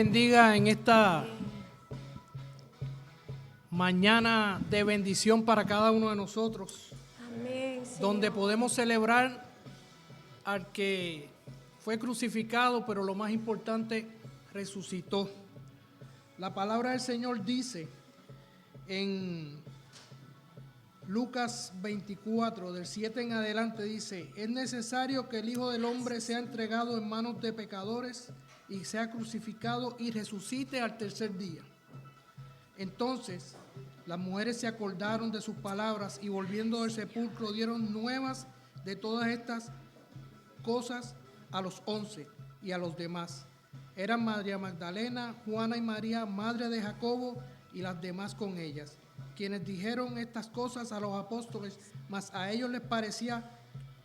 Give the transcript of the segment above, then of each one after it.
bendiga en esta mañana de bendición para cada uno de nosotros. Amén, Señor. Donde podemos celebrar al que fue crucificado, pero lo más importante, resucitó. La palabra del Señor dice en Lucas 24, del 7 en adelante, dice: es necesario que el Hijo del Hombre sea entregado en manos de pecadores y sea crucificado y resucite al tercer día. Entonces las mujeres se acordaron de sus palabras y volviendo del sepulcro dieron nuevas de todas estas cosas a los 11 y a los demás. Eran María Magdalena, Juana y María, madre de Jacobo, y las demás con ellas, quienes dijeron estas cosas a los apóstoles, mas a ellos les parecía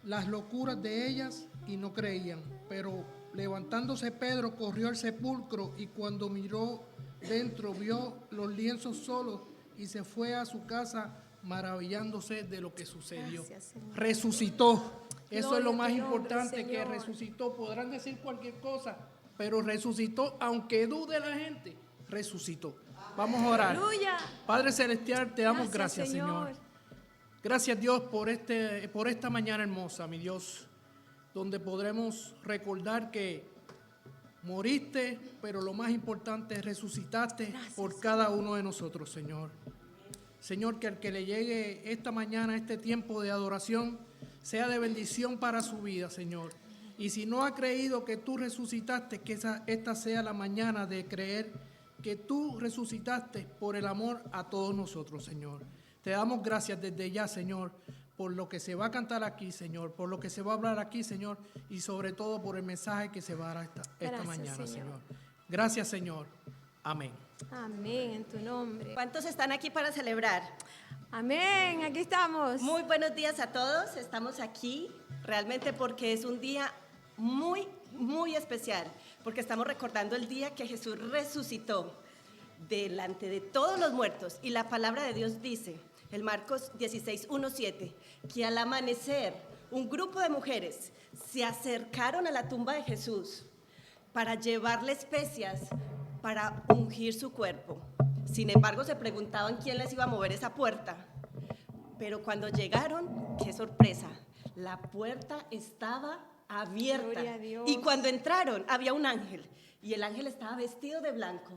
las locuras de ellas y no creían. Pero levantándose Pedro corrió al sepulcro y cuando miró dentro vio los lienzos solos y se fue a su casa maravillándose de lo que sucedió. Gracias, Resucitó. Eso Gloria es lo a tu más nombre, importante, que Señor. resucitó. Podrán decir cualquier cosa, pero resucitó, aunque dude la gente, resucitó. Vamos a orar. Aleluya. Padre Celestial, te damos gracias, Señor. Señor. Gracias, Dios, por esta mañana hermosa, mi Dios, donde podremos recordar que moriste, pero lo más importante, resucitaste por cada uno de nosotros, Señor. Señor, que al que le llegue esta mañana, este tiempo de adoración, sea de bendición para su vida, Señor. Y si no ha creído que tú resucitaste, que esta sea la mañana de creer que tú resucitaste por el amor a todos nosotros, Señor. Te damos gracias desde ya, Señor, por lo que se va a cantar aquí, Señor, por lo que se va a hablar aquí, Señor, y sobre todo por el mensaje que se va a dar esta mañana, Señor. Gracias, Señor. Amén. Amén, en tu nombre. ¿Cuántos están aquí para celebrar? Amén, aquí estamos. Muy buenos días a todos. Estamos aquí realmente porque es un día muy, muy especial, porque estamos recordando el día que Jesús resucitó delante de todos los muertos. Y la palabra de Dios dice, el Marcos 16, 1, 7, que al amanecer un grupo de mujeres se acercaron a la tumba de Jesús para llevarle especias para ungir su cuerpo. Sin embargo, se preguntaban quién les iba a mover esa puerta. Pero cuando llegaron, qué sorpresa, la puerta estaba abierta. Gloria a Dios. Y cuando entraron, había un ángel. Y el ángel estaba vestido de blanco.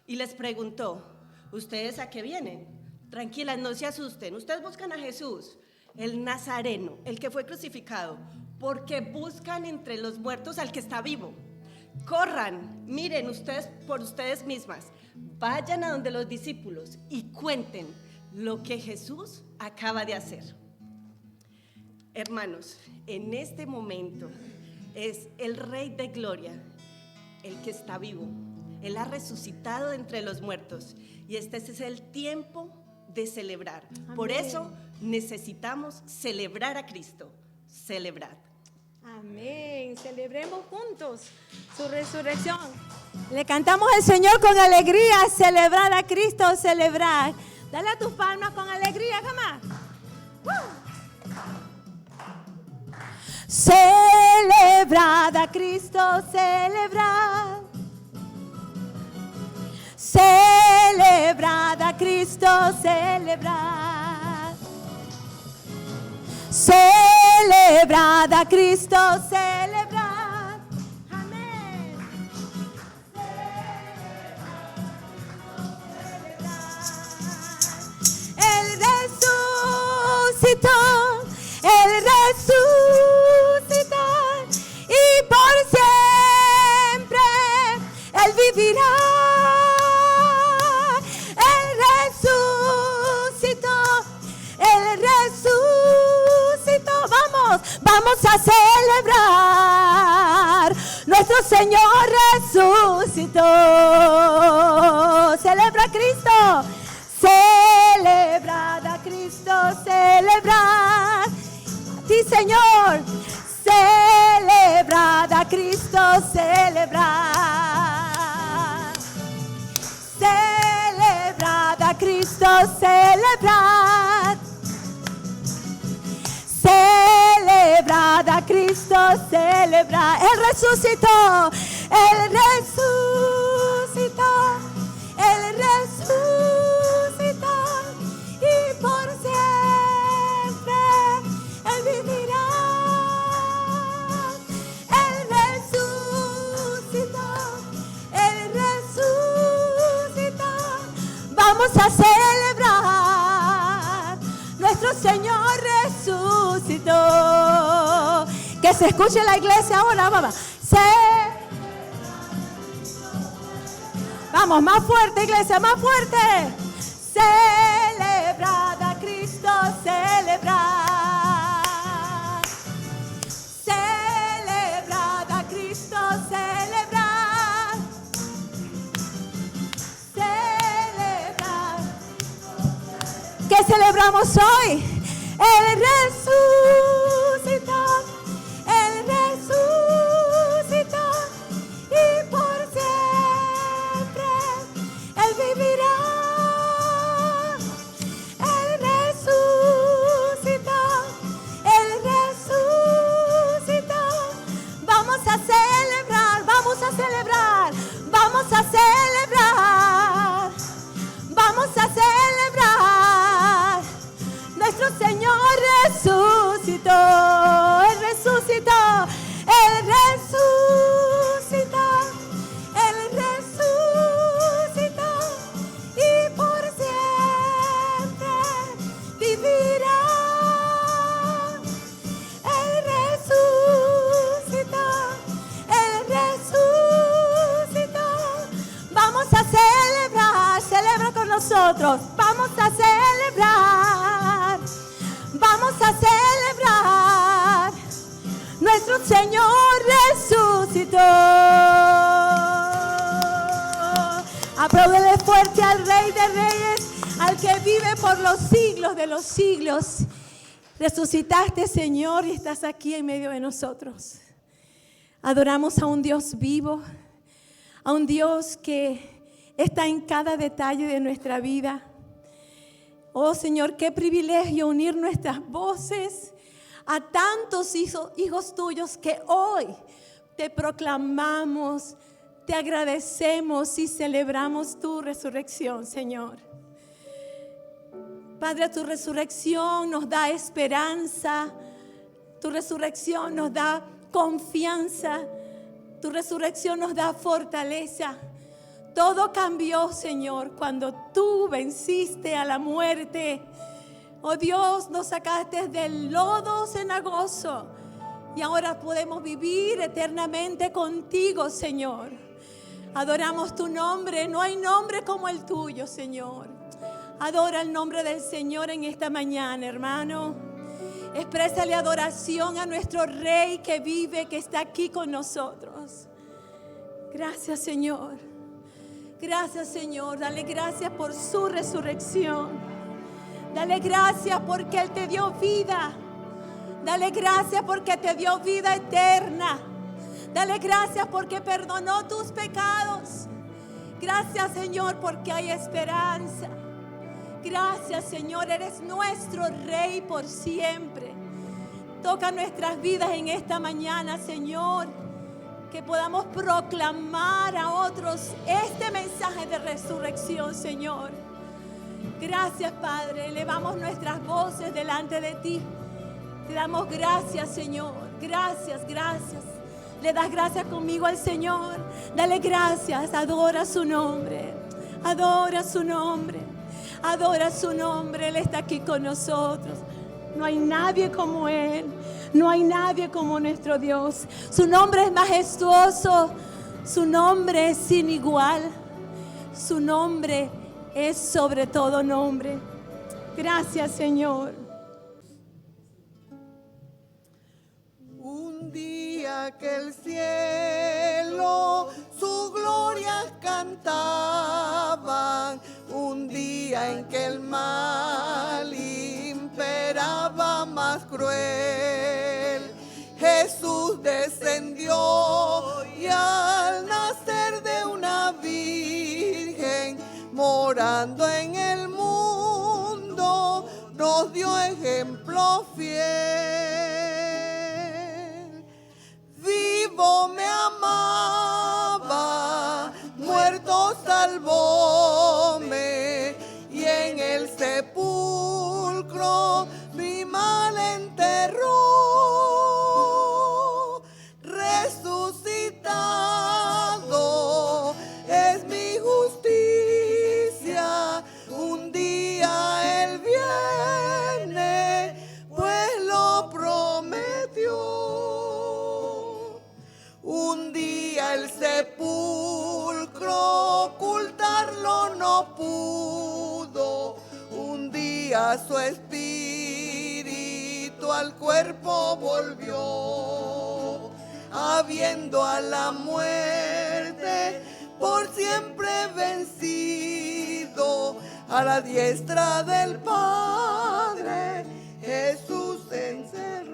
Y les preguntó, ¿ustedes a qué vienen? Tranquilas, no se asusten. Ustedes buscan a Jesús, el Nazareno, el que fue crucificado, porque buscan entre los muertos al que está vivo. Corran, miren ustedes por ustedes mismas, vayan a donde los discípulos y cuenten lo que Jesús acaba de hacer. Hermanos, en este momento es el Rey de Gloria, el que está vivo. Él ha resucitado de entre los muertos y este es el tiempo de celebrar. Amén. Por eso necesitamos celebrar a Cristo. Celebrad. Amén, celebremos juntos su resurrección. Le cantamos al Señor con alegría, celebrar a Cristo, celebrar. Dale a tus palmas con alegría, jamás. Celebrad a Cristo, celebrad. Celebrad a Cristo, celebrad. Celebrad a Cristo, celebrad. Amén. Él resucitó, Él resucitó y por siempre Él vivirá. Él resucitó, Él resucitó. Vamos a celebrar. Nuestro Señor resucitó. Celebra a Cristo. Celebrad a Cristo, celebrad. A ti, Señor. Celebrad a Cristo, celebrad. Celebrad a Cristo, celebrad. Celebrad a Cristo, celebrad. Él resucitó, Él resucitó. Él resucitó y por siempre Él vivirá. Él resucitó, Él resucitó. Vamos a celebrar, nuestro Señor resucitó. Que se escuche la iglesia ahora, mamá. Vamos, más fuerte, iglesia, más fuerte. Celebrad a Cristo, celebrad. Celebrad a Cristo, celebrad. Celebrad. ¿Qué celebramos hoy? Él resucitó. Él resucitó y por siempre Él vivirá. Él resucitó, Él resucitó. Vamos a celebrar, vamos a celebrar, vamos a celebrar, vamos a celebrar. Nuestro Señor resucitó, Él resucitó, Él resucitó, Él resucitó y por siempre vivirá. Él resucitó, Él resucitó. Vamos a celebrar, celebra con nosotros, vamos a celebrar. Vamos a celebrar, nuestro Señor resucitó. Apláudele fuerte al Rey de Reyes, al que vive por los siglos de los siglos. Resucitaste, Señor, y estás aquí en medio de nosotros. Adoramos a un Dios vivo, a un Dios que está en cada detalle de nuestra vida. Oh Señor, qué privilegio unir nuestras voces a tantos hijos tuyos que hoy te proclamamos, te agradecemos y celebramos tu resurrección, Señor. Padre, tu resurrección nos da esperanza, tu resurrección nos da confianza, tu resurrección nos da fortaleza. Todo cambió, Señor, cuando tú venciste a la muerte. Oh Dios, nos sacaste del lodo cenagoso y ahora podemos vivir eternamente contigo, Señor. Adoramos tu nombre, no hay nombre como el tuyo, Señor. Adora el nombre del Señor en esta mañana, hermano. Exprésale adoración a nuestro Rey que vive, que está aquí con nosotros. Gracias, Señor. Gracias, Señor. Dale gracias por su resurrección. Dale gracias porque Él te dio vida. Dale gracias porque te dio vida eterna. Dale gracias porque perdonó tus pecados. Gracias, Señor, porque hay esperanza. Gracias, Señor, eres nuestro Rey por siempre. Toca nuestras vidas en esta mañana, Señor. Que podamos proclamar a otros este mensaje de resurrección, Señor. Gracias, Padre. Elevamos nuestras voces delante de ti. Te damos gracias, Señor. Gracias, gracias. Le das gracias conmigo al Señor. Dale gracias. Adora su nombre. Adora su nombre. Adora su nombre. Él está aquí con nosotros. No hay nadie como Él. No hay nadie como nuestro Dios. Su nombre es majestuoso. Su nombre es sin igual. Su nombre es sobre todo nombre. Gracias, Señor. Un día que el cielo su gloria cantaban, un día en que el mal imperaba más cruel, Jesús descendió y al nacer de una virgen, morando en el mundo, nos dio ejemplo fiel. Vivo me amaba, muerto salvóme y en el sepulcro mi mal enterró. Resucitado es mi justicia, un día Él viene, pues lo prometió. Un día el sepulcro ocultarlo no pudo, un día su espíritu al cuerpo volvió, habiendo a la muerte por siempre vencido, a la diestra del Padre Jesús se encerró.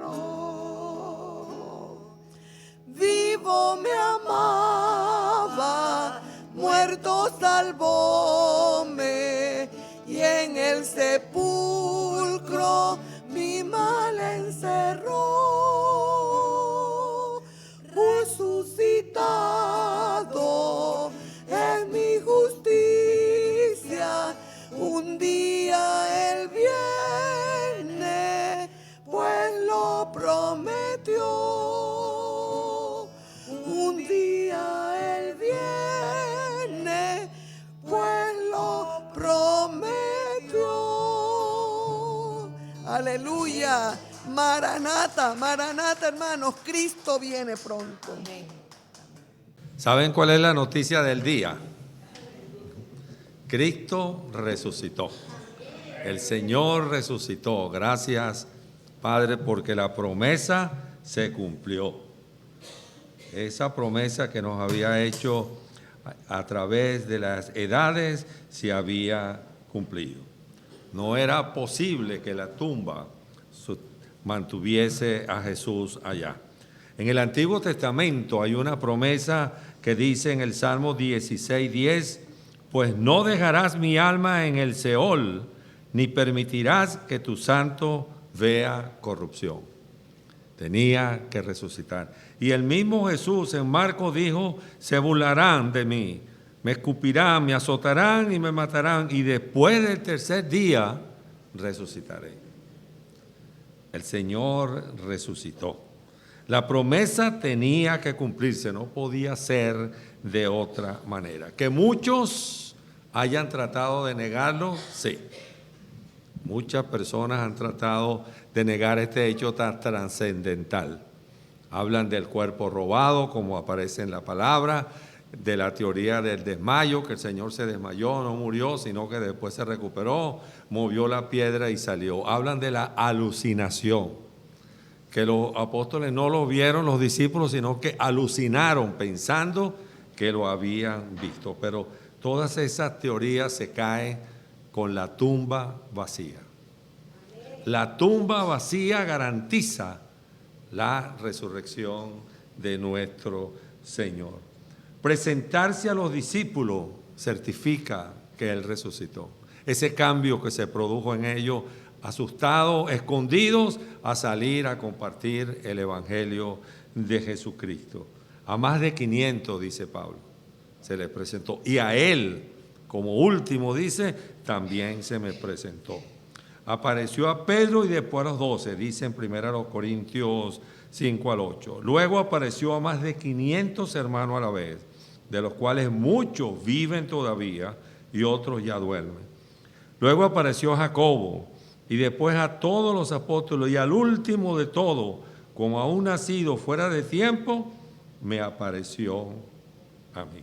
Vivo me amaba, muerto salvóme, y en el sepulcro mi mal encerró. Resucitado es mi justicia, un día Él viene, pues lo prometió. Un día Él viene, pues lo prometió. Aleluya. Maranata, Maranata, hermanos, Cristo viene pronto. ¿Saben cuál es la noticia del día? Cristo resucitó. El Señor resucitó. Gracias, Padre, porque la promesa se cumplió. Esa promesa que nos había hecho a través de las edades se había cumplido. No era posible que la tumba mantuviese a Jesús allá. En el Antiguo Testamento hay una promesa que dice en el Salmo 16:10, pues no dejarás mi alma en el Seol, ni permitirás que tu santo vea corrupción. Tenía que resucitar. Y el mismo Jesús en Marcos dijo, se burlarán de mí, me escupirán, me azotarán y me matarán, y después del tercer día resucitaré. El Señor resucitó. La promesa tenía que cumplirse, no podía ser de otra manera. Que muchos hayan tratado de negarlo, sí. Muchas personas han tratado de negar este hecho tan trascendental. Hablan del cuerpo robado, como aparece en la palabra, de la teoría del desmayo, que el Señor se desmayó, no murió, sino que después se recuperó, movió la piedra y salió. Hablan de la alucinación, que los apóstoles no lo vieron los discípulos, sino que alucinaron pensando que lo habían visto. Pero todas esas teorías se caen con la tumba vacía. La tumba vacía garantiza la resurrección de nuestro Señor. Presentarse a los discípulos certifica que Él resucitó. Ese cambio que se produjo en ellos, asustados, escondidos, a salir a compartir el Evangelio de Jesucristo. A más de 500, dice Pablo, se le presentó. Y a Él, como último, dice, también se me presentó. Apareció a Pedro y después a los 12, dice en 1 Corintios 5 al 8. Luego apareció a más de 500 hermanos a la vez, de los cuales muchos viven todavía y otros ya duermen. Luego apareció a Jacobo y después a todos los apóstoles, y al último de todo, como a un nacido fuera de tiempo, me apareció a mí.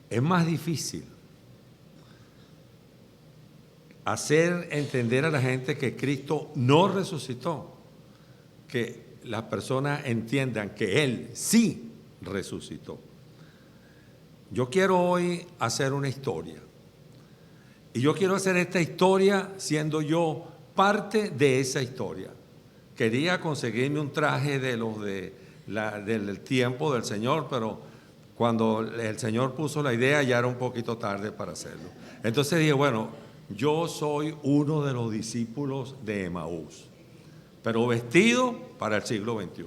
Es más difícil hacer entender a la gente que Cristo no resucitó, que las personas entiendan que Él sí resucitó. Yo quiero hoy hacer una historia, y yo quiero hacer esta historia siendo yo parte de esa historia. Quería conseguirme un traje de los del tiempo del Señor, pero cuando el Señor puso la idea ya era un poquito tarde para hacerlo. Entonces dije, bueno, yo soy uno de los discípulos de Emaús, pero vestido para el siglo XXI.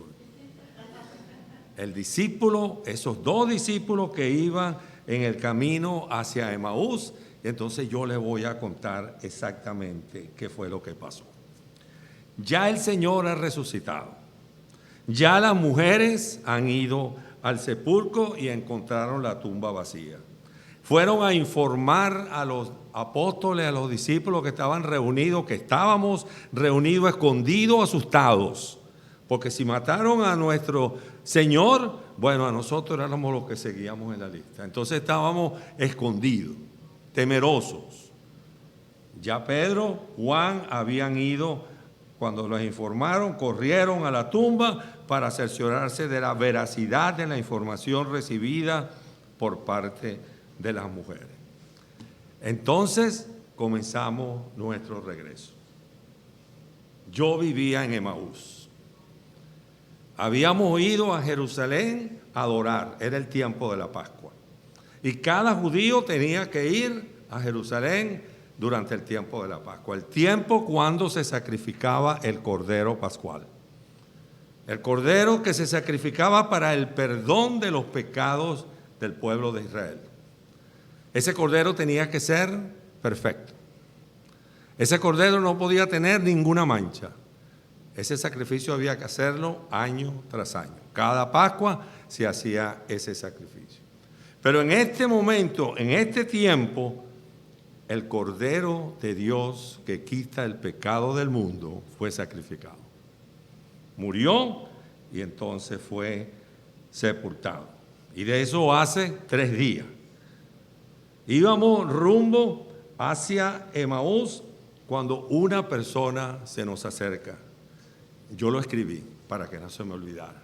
El discípulo, esos dos discípulos que iban en el camino hacia Emaús. Entonces yo le voy a contar exactamente qué fue lo que pasó. Ya el Señor ha resucitado. Ya las mujeres han ido al sepulcro y encontraron la tumba vacía. Fueron a informar a los apóstoles, a los discípulos que estaban reunidos, que estábamos reunidos, escondidos, asustados. Porque si mataron a nuestro Señor, bueno, a nosotros éramos los que seguíamos en la lista. Entonces estábamos escondidos, temerosos. Ya Pedro, Juan habían ido, cuando los informaron, corrieron a la tumba para cerciorarse de la veracidad de la información recibida por parte de las mujeres. Entonces comenzamos nuestro regreso. Yo vivía en Emaús. Habíamos ido a Jerusalén a adorar, era el tiempo de la Pascua. Y cada judío tenía que ir a Jerusalén durante el tiempo de la Pascua, el tiempo cuando se sacrificaba el Cordero Pascual. El Cordero que se sacrificaba para el perdón de los pecados del pueblo de Israel. Ese Cordero tenía que ser perfecto. Ese Cordero no podía tener ninguna mancha. Ese sacrificio había que hacerlo año tras año. Cada Pascua se hacía ese sacrificio. Pero en este momento, en este tiempo, el Cordero de Dios que quita el pecado del mundo fue sacrificado. Murió y entonces fue sepultado. Y de eso hace 3 días. Íbamos rumbo hacia Emaús cuando una persona se nos acerca. Yo lo escribí para que no se me olvidara.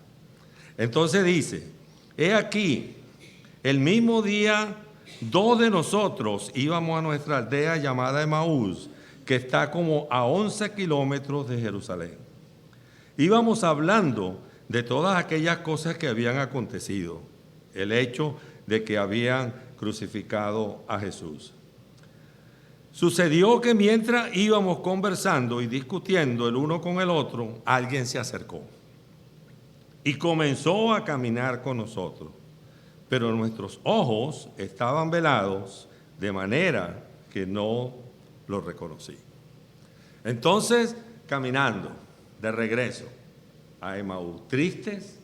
Entonces dice, he aquí, el mismo día 2 de nosotros íbamos a nuestra aldea llamada Emaús, que está como a 11 kilómetros de Jerusalén. Íbamos hablando de todas aquellas cosas que habían acontecido, el hecho de que habían crucificado a Jesús. Sucedió que mientras íbamos conversando y discutiendo el uno con el otro, alguien se acercó y comenzó a caminar con nosotros, pero nuestros ojos estaban velados de manera que no lo reconocí. Entonces, caminando de regreso a Emaús, tristes,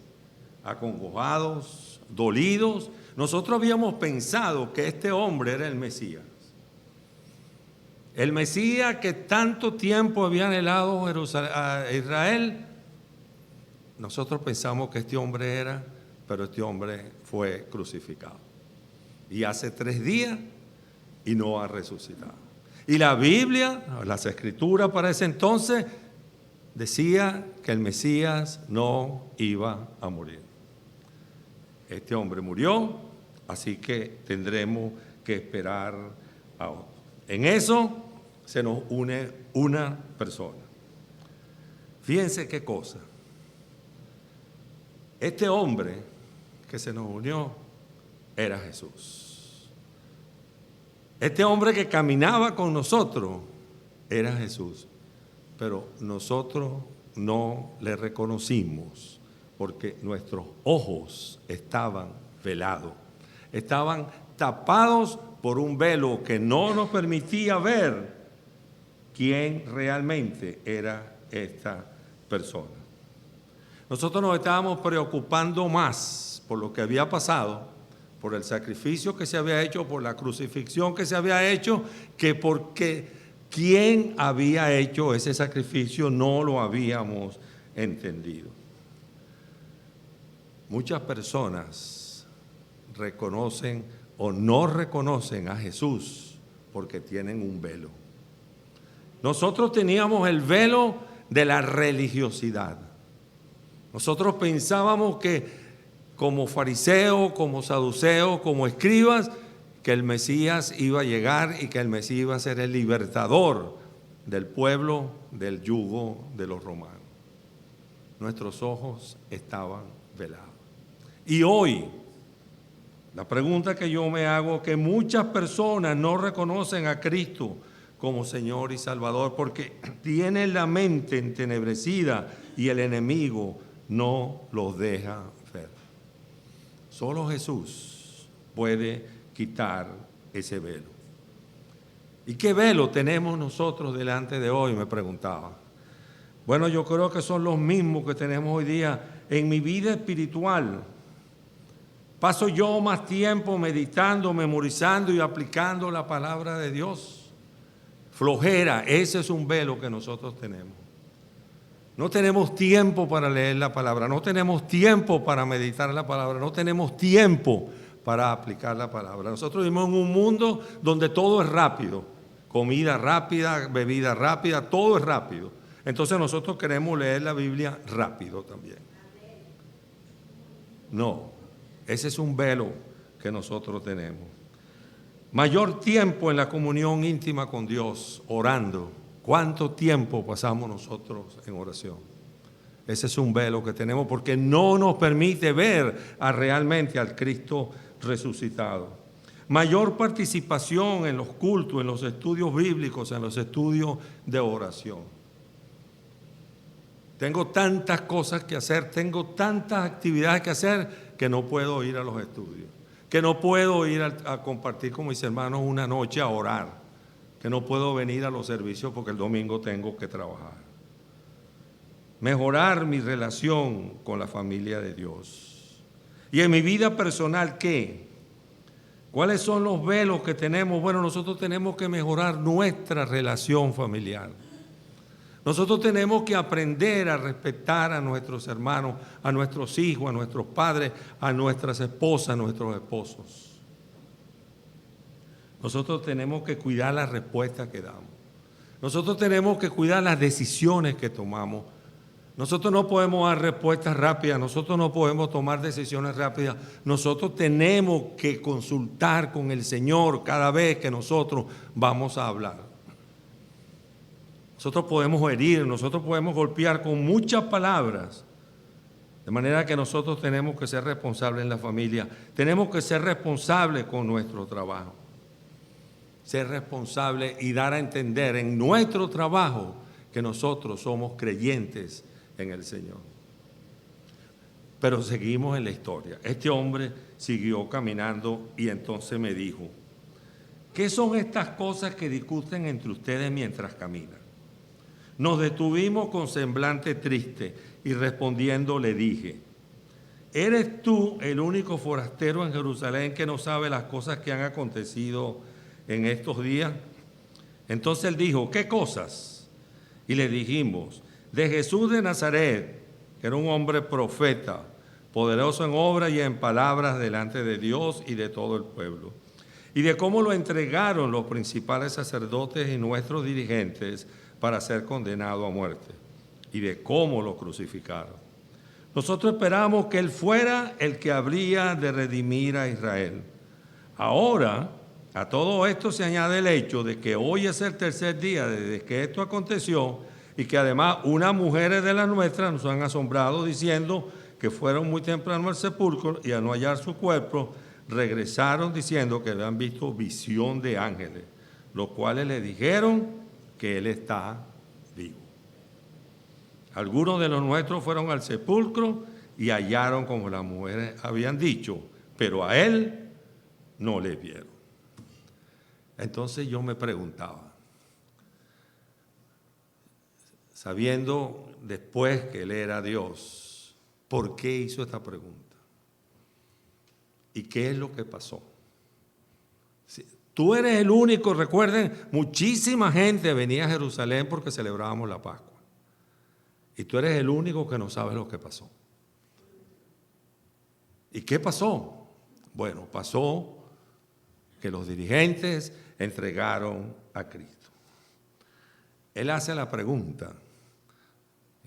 acongojados, dolidos, nosotros habíamos pensado que este hombre era el Mesías. El Mesías que tanto tiempo había anhelado a Israel. Nosotros pensamos que este hombre era, pero este hombre fue crucificado. Y hace 3 días y no ha resucitado. Y la Biblia, las Escrituras para ese entonces, decía que el Mesías no iba a morir. Este hombre murió, así que tendremos que esperar a otro. En eso se nos une una persona. Fíjense qué cosa. Este hombre que se nos unió era Jesús. Este hombre que caminaba con nosotros era Jesús. Pero nosotros no le reconocimos porque nuestros ojos estaban velados. Estaban tapados por un velo que no nos permitía ver quién realmente era esta persona. Nosotros nos estábamos preocupando más por lo que había pasado, por el sacrificio que se había hecho, por la crucifixión que se había hecho, que porque quién había hecho ese sacrificio no lo habíamos entendido. Muchas personas reconocen o no reconocen a Jesús porque tienen un velo. Nosotros teníamos el velo de la religiosidad. Nosotros pensábamos que como fariseos, como saduceos, como escribas, que el Mesías iba a llegar y que el Mesías iba a ser el libertador del pueblo del yugo de los romanos. Nuestros ojos estaban velados. Y hoy, la pregunta que yo me hago, que muchas personas no reconocen a Cristo como Señor y Salvador porque tienen la mente entenebrecida y el enemigo no los deja ver. Solo Jesús puede quitar ese velo. ¿Y qué velo tenemos nosotros delante de hoy?, me preguntaba. Bueno, yo creo que son los mismos que tenemos hoy día en mi vida espiritual. Paso yo más tiempo meditando, memorizando y aplicando la palabra de Dios. Flojera, ese es un velo que nosotros tenemos. No tenemos tiempo para leer la palabra, no tenemos tiempo para meditar la palabra, no tenemos tiempo para aplicar la palabra. Nosotros vivimos en un mundo donde todo es rápido, comida rápida, bebida rápida, todo es rápido. Entonces nosotros queremos leer la Biblia rápido también. No, ese es un velo que nosotros tenemos. Mayor tiempo en la comunión íntima con Dios, orando. ¿Cuánto tiempo pasamos nosotros en oración? Ese es un velo que tenemos porque no nos permite ver realmente al Cristo resucitado. Mayor participación en los cultos, en los estudios bíblicos, en los estudios de oración. Tengo tantas cosas que hacer, tengo tantas actividades que hacer que no puedo ir a los estudios, que no puedo ir a compartir con mis hermanos una noche a orar, que no puedo venir a los servicios porque el domingo tengo que trabajar. Mejorar mi relación con la familia de Dios. Y en mi vida personal, ¿qué? ¿Cuáles son los velos que tenemos? Bueno, nosotros tenemos que mejorar nuestra relación familiar. Nosotros tenemos que aprender a respetar a nuestros hermanos, a nuestros hijos, a nuestros padres, a nuestras esposas, a nuestros esposos. Nosotros tenemos que cuidar las respuestas que damos. Nosotros tenemos que cuidar las decisiones que tomamos. Nosotros no podemos dar respuestas rápidas, nosotros no podemos tomar decisiones rápidas. Nosotros tenemos que consultar con el Señor cada vez que nosotros vamos a hablar. Nosotros podemos herir, nosotros podemos golpear con muchas palabras. De manera que nosotros tenemos que ser responsables en la familia. Tenemos que ser responsables con nuestro trabajo. Ser responsables y dar a entender en nuestro trabajo que nosotros somos creyentes en el Señor. Pero seguimos en la historia. Este hombre siguió caminando y entonces me dijo, ¿qué son estas cosas que discuten entre ustedes mientras caminan? Nos detuvimos con semblante triste y respondiendo le dije, ¿eres tú el único forastero en Jerusalén que no sabe las cosas que han acontecido en estos días? Entonces él dijo, ¿qué cosas? Y le dijimos, de Jesús de Nazaret, que era un hombre profeta, poderoso en obras y en palabras delante de Dios y de todo el pueblo, y de cómo lo entregaron los principales sacerdotes y nuestros dirigentes para ser condenado a muerte, y de cómo lo crucificaron. Nosotros esperamos que Él fuera el que habría de redimir a Israel. Ahora, a todo esto se añade el hecho de que hoy es el tercer día desde que esto aconteció, y que además unas mujeres de las nuestras nos han asombrado diciendo que fueron muy temprano al sepulcro y al no hallar su cuerpo, regresaron diciendo que habían visto visión de ángeles, los cuales le dijeron que Él está vivo. Algunos de los nuestros fueron al sepulcro y hallaron como las mujeres habían dicho, pero a Él no le vieron. Entonces yo me preguntaba, sabiendo después que Él era Dios, ¿por qué hizo esta pregunta? ¿Y qué es lo que pasó? Tú eres el único, recuerden, muchísima gente venía a Jerusalén porque celebrábamos la Pascua. Y tú eres el único que no sabe lo que pasó. ¿Y qué pasó? Bueno, pasó que los dirigentes entregaron a Cristo. Él hace la pregunta,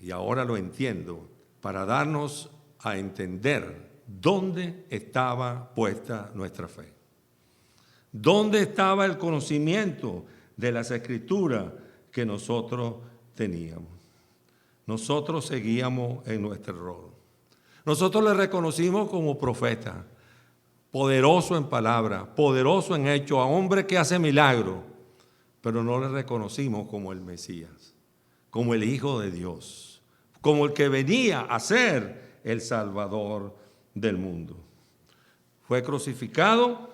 y ahora lo entiendo, para darnos a entender dónde estaba puesta nuestra fe. ¿Dónde estaba el conocimiento de las Escrituras que nosotros teníamos? Nosotros seguíamos en nuestro error. Nosotros le reconocimos como profeta, poderoso en palabra, poderoso en hecho, a hombre que hace milagros, pero no le reconocimos como el Mesías, como el Hijo de Dios, como el que venía a ser el Salvador del mundo. Fue crucificado,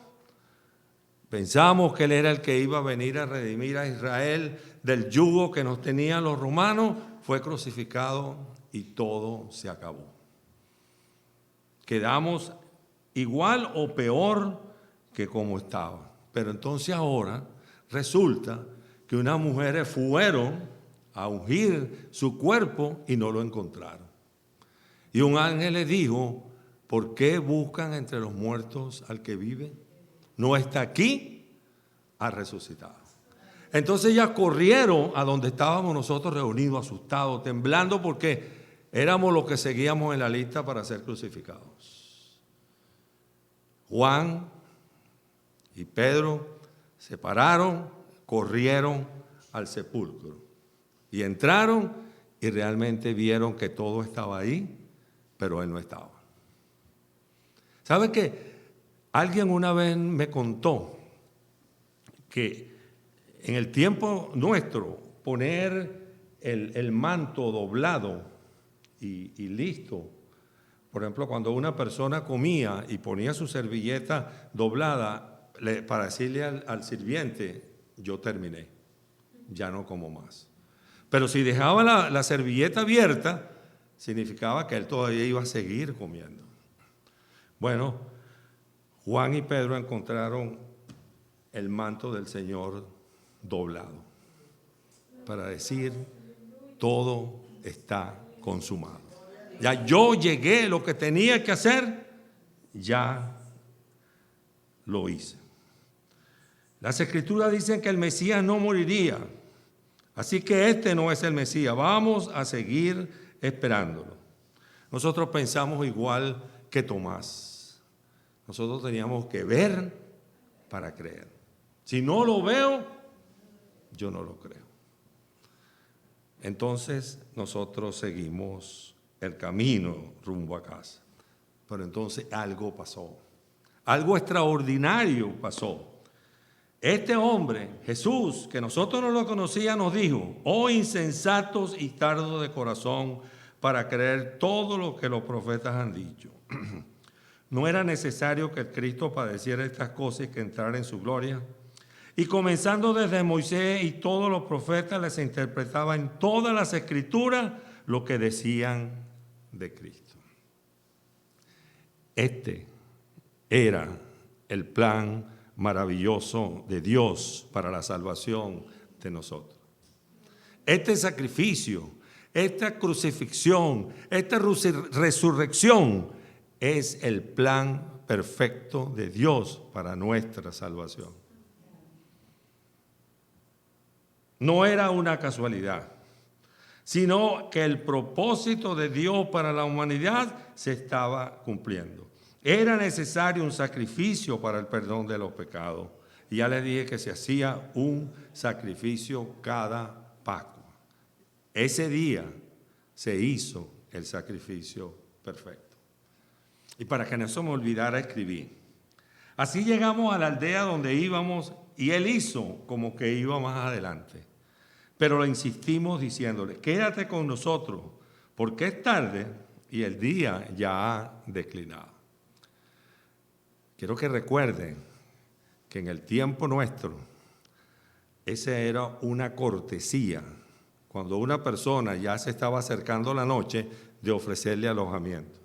Pensamos que Él era el que iba a venir a redimir a Israel del yugo que nos tenían los romanos. Fue crucificado y todo se acabó. Quedamos igual o peor que como estaba. Pero entonces ahora resulta que unas mujeres fueron a ungir su cuerpo y no lo encontraron. Y un ángel les dijo: ¿por qué buscan entre los muertos al que vive? No está aquí, ha resucitado. Entonces ya corrieron a donde estábamos nosotros reunidos, asustados, temblando, porque éramos los que seguíamos en la lista para ser crucificados. Juan y Pedro se pararon, corrieron al sepulcro y entraron y realmente vieron que todo estaba ahí, pero Él no estaba. ¿Sabe qué? Alguien una vez me contó que en el tiempo nuestro poner el manto doblado y listo. Por ejemplo, cuando una persona comía y ponía su servilleta doblada para decirle al sirviente: yo terminé, ya no como más. Pero si dejaba la servilleta abierta, significaba que él todavía iba a seguir comiendo. Bueno, Juan y Pedro encontraron el manto del Señor doblado para decir: todo está consumado. Ya yo llegué, lo que tenía que hacer, ya lo hice. Las Escrituras dicen que el Mesías no moriría, así que este no es el Mesías. Vamos a seguir esperándolo. Nosotros pensamos igual que Tomás. Nosotros teníamos que ver para creer. Si no lo veo, yo no lo creo. Entonces nosotros seguimos el camino rumbo a casa. Pero entonces algo pasó. Algo extraordinario pasó. Este hombre, Jesús, que nosotros no lo conocíamos, nos dijo: oh insensatos y tardos de corazón para creer todo lo que los profetas han dicho. ¿No era necesario que el Cristo padeciera estas cosas y que entrara en su gloria? Y comenzando desde Moisés y todos los profetas, les interpretaba en todas las Escrituras lo que decían de Cristo. Este era el plan maravilloso de Dios para la salvación de nosotros. Este sacrificio, esta crucifixión, esta resurrección es el plan perfecto de Dios para nuestra salvación. No era una casualidad, sino que el propósito de Dios para la humanidad se estaba cumpliendo. Era necesario un sacrificio para el perdón de los pecados. Y ya les dije que se hacía un sacrificio cada Pascua. Ese día se hizo el sacrificio perfecto. Y para que no se me olvidara escribir. Así llegamos a la aldea donde íbamos y él hizo como que iba más adelante. Pero le insistimos diciéndole: quédate con nosotros porque es tarde y el día ya ha declinado. Quiero que recuerden que en el tiempo nuestro, esa era una cortesía, cuando una persona ya se estaba acercando la noche, de ofrecerle alojamiento.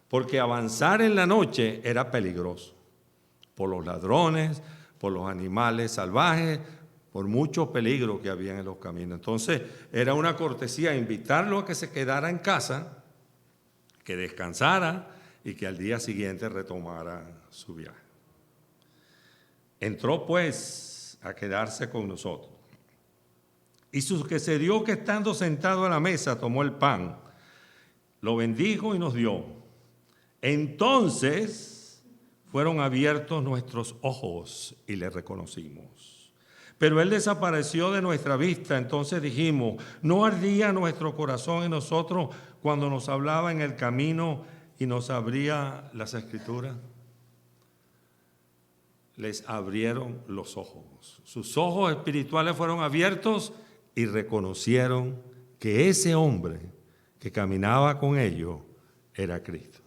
Porque avanzar en la noche era peligroso, por los ladrones, por los animales salvajes, por muchos peligros que había en los caminos. Entonces, era una cortesía invitarlo a que se quedara en casa, que descansara y que al día siguiente retomara su viaje. Entró pues a quedarse con nosotros. Y sucedió que estando sentado a la mesa tomó el pan, lo bendijo y nos dio. Entonces fueron abiertos nuestros ojos y le reconocimos. Pero él desapareció de nuestra vista. Entonces dijimos: ¿no ardía nuestro corazón en nosotros cuando nos hablaba en el camino y nos abría las Escrituras? Les abrieron los ojos. Sus ojos espirituales fueron abiertos y reconocieron que ese hombre que caminaba con ellos era Cristo.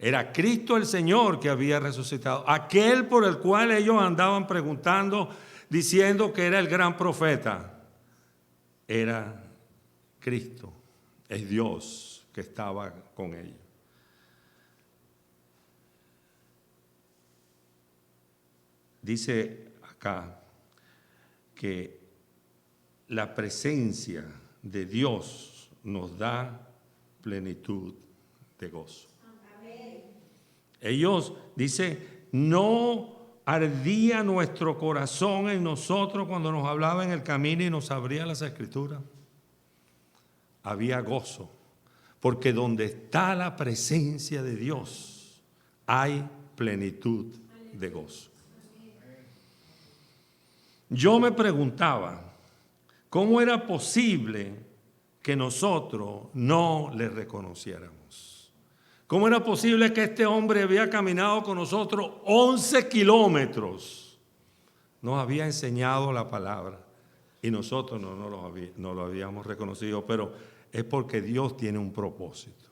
Era Cristo el Señor que había resucitado. Aquel por el cual ellos andaban preguntando, diciendo que era el gran profeta. Era Cristo, es Dios que estaba con ellos. Dice acá que la presencia de Dios nos da plenitud de gozo. Ellos, dice, no ardía nuestro corazón en nosotros cuando nos hablaba en el camino y nos abría las Escrituras. Había gozo, porque donde está la presencia de Dios hay plenitud de gozo. Yo me preguntaba, ¿cómo era posible que nosotros no le reconociéramos? ¿Cómo era posible que este hombre había caminado con nosotros 11 kilómetros? Nos había enseñado la palabra y nosotros no lo habíamos reconocido, pero es porque Dios tiene un propósito.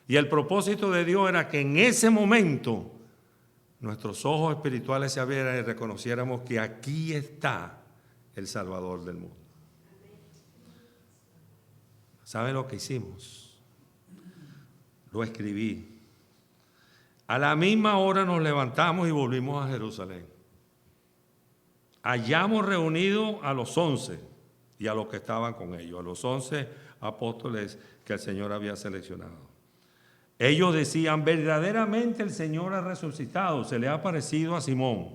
Y el propósito de Dios era que en ese momento nuestros ojos espirituales se abrieran y reconociéramos que aquí está el Salvador del mundo. ¿Saben lo que hicimos? Lo escribí. A la misma hora nos levantamos y volvimos a Jerusalén. Hallamos reunidos a los 11 y a los que estaban con ellos, a los 11 apóstoles que el Señor había seleccionado. Ellos decían, verdaderamente el Señor ha resucitado, se le ha aparecido a Simón.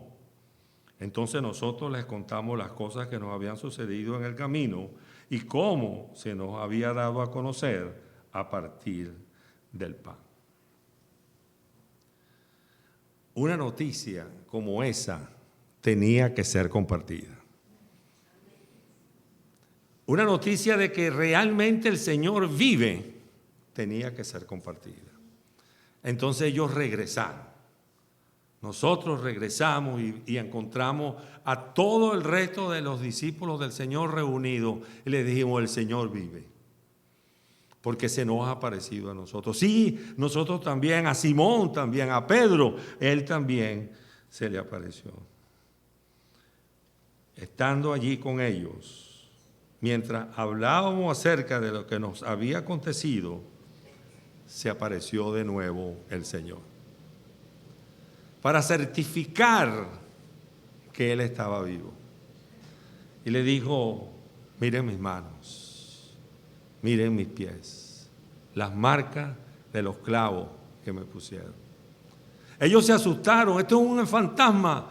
Entonces nosotros les contamos las cosas que nos habían sucedido en el camino y cómo se nos había dado a conocer a partir del pan. Una noticia como esa tenía que ser compartida. Una noticia de que realmente el Señor vive tenía que ser compartida. Entonces ellos regresaron. Nosotros regresamos y encontramos a todo el resto de los discípulos del Señor reunidos y les dijimos, el Señor vive. Porque se nos ha aparecido a nosotros. Sí, nosotros también, a Simón también, a Pedro, él también se le apareció. Estando allí con ellos, mientras hablábamos acerca de lo que nos había acontecido, se apareció de nuevo el Señor para certificar que Él estaba vivo. Y le dijo, miren mis manos, miren mis pies, las marcas de los clavos que me pusieron. Ellos se asustaron, esto es un fantasma.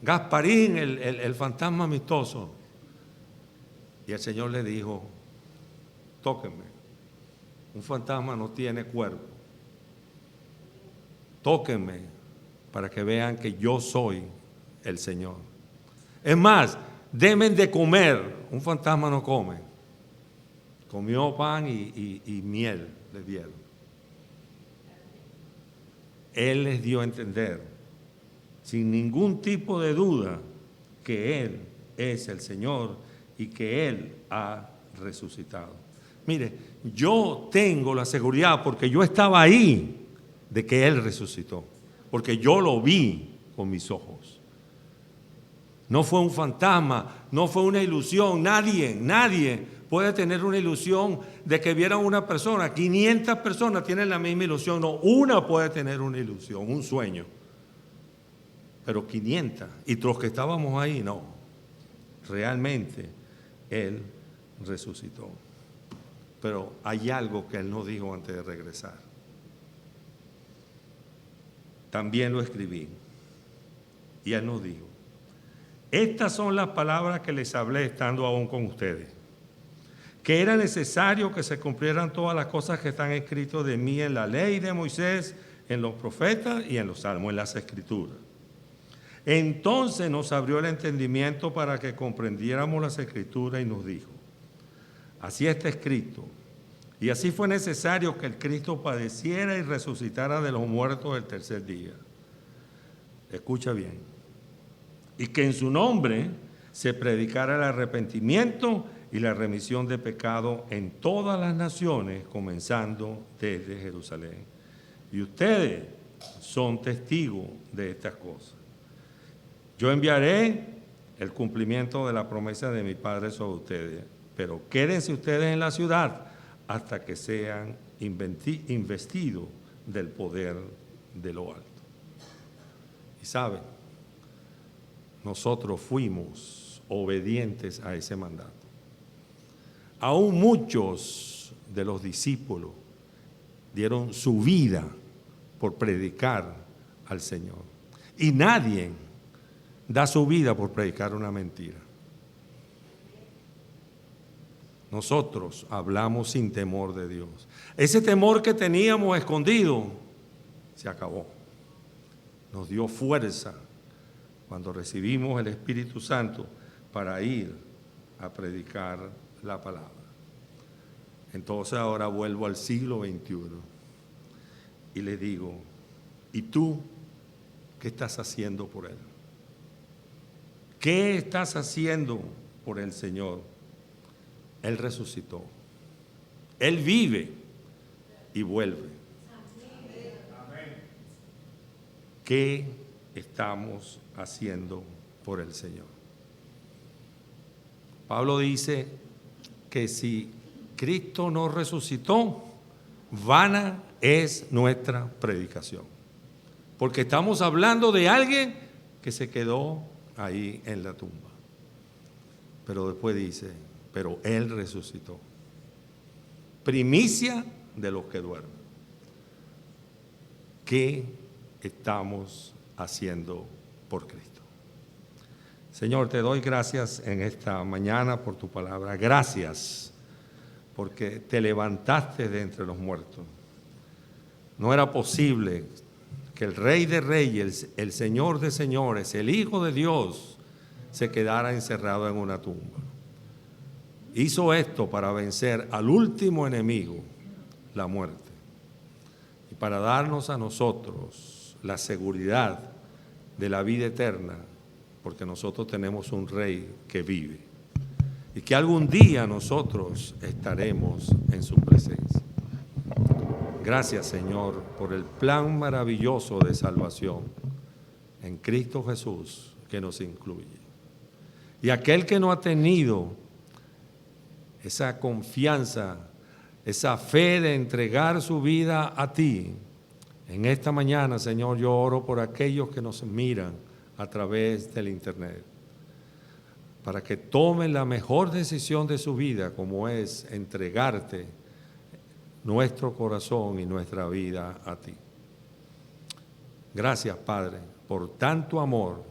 Gasparín, el fantasma amistoso. Y el Señor le dijo, tóquenme. Un fantasma no tiene cuerpo. Tóquenme para que vean que yo soy el Señor. Es más, denme de comer. Un fantasma no come. Comió pan y miel le dieron. Él les dio a entender, sin ningún tipo de duda, que Él es el Señor y que Él ha resucitado. Mire, yo tengo la seguridad, porque yo estaba ahí, de que Él resucitó, porque yo lo vi con mis ojos. No fue un fantasma, no fue una ilusión. Nadie puede tener una ilusión de que vieran una persona. 500 personas tienen la misma ilusión. No, una puede tener una ilusión, un sueño. Pero 500, y los que estábamos ahí, no. Realmente Él resucitó. Pero hay algo que Él nos dijo antes de regresar. También lo escribí. Y Él nos dijo, estas son las palabras que les hablé estando aún con ustedes, que era necesario que se cumplieran todas las cosas que están escritas de mí en la ley de Moisés, en los profetas y en los salmos, en las escrituras. Entonces nos abrió el entendimiento para que comprendiéramos las escrituras y nos dijo, así está escrito, y así fue necesario que el Cristo padeciera y resucitara de los muertos el tercer día. Escucha bien. Y que en su nombre se predicara el arrepentimiento y la remisión de pecado en todas las naciones, comenzando desde Jerusalén. Y ustedes son testigos de estas cosas. Yo enviaré el cumplimiento de la promesa de mi Padre sobre ustedes, pero quédense ustedes en la ciudad hasta que sean investidos del poder de lo alto. Y saben, nosotros fuimos obedientes a ese mandato. Aún muchos de los discípulos dieron su vida por predicar al Señor. Y nadie da su vida por predicar una mentira. Nosotros hablamos sin temor de Dios. Ese temor que teníamos escondido se acabó. Nos dio fuerza cuando recibimos el Espíritu Santo para ir a predicar la palabra. Entonces ahora vuelvo al siglo XXI y le digo, ¿y tú qué estás haciendo por Él? ¿Qué estás haciendo por el Señor? Él resucitó. Él vive y vuelve. ¿Qué estamos haciendo por el Señor? Pablo dice que si Cristo no resucitó, vana es nuestra predicación. Porque estamos hablando de alguien que se quedó ahí en la tumba. Pero después dice, pero Él resucitó. Primicia de los que duermen. ¿Qué estamos haciendo por Cristo? Señor, te doy gracias en esta mañana por tu palabra. Gracias porque te levantaste de entre los muertos. No era posible que el Rey de Reyes, el Señor de Señores, el Hijo de Dios, se quedara encerrado en una tumba. Hizo esto para vencer al último enemigo, la muerte, y para darnos a nosotros la seguridad de la vida eterna, porque nosotros tenemos un Rey que vive y que algún día nosotros estaremos en su presencia. Gracias, Señor, por el plan maravilloso de salvación en Cristo Jesús que nos incluye. Y aquel que no ha tenido esa confianza, esa fe de entregar su vida a ti, en esta mañana, Señor, yo oro por aquellos que nos miran a través del internet, para que tomen la mejor decisión de su vida, como es entregarte nuestro corazón y nuestra vida a ti. Gracias, Padre, por tanto amor.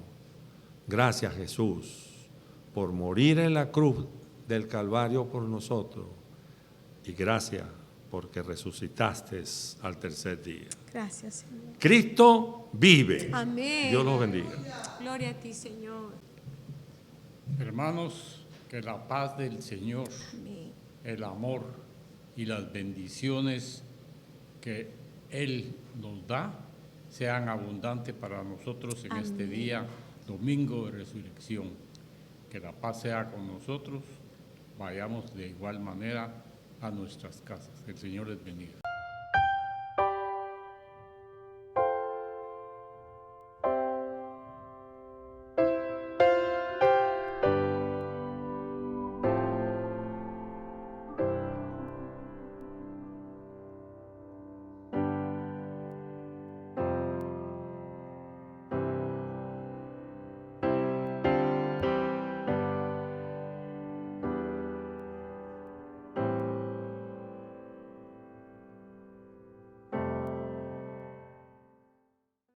Gracias, Jesús, por morir en la cruz del Calvario por nosotros. Y gracias porque resucitaste al tercer día. Gracias, Señor. Cristo vive. Amén. Dios los bendiga. Gloria a ti, Señor. Hermanos, que la paz del Señor, Amén. el amor y las bendiciones que Él nos da sean abundantes para nosotros en este día, domingo de resurrección. Que la paz sea con nosotros, vayamos de igual manera a nuestras casas. Que el Señor les bendiga.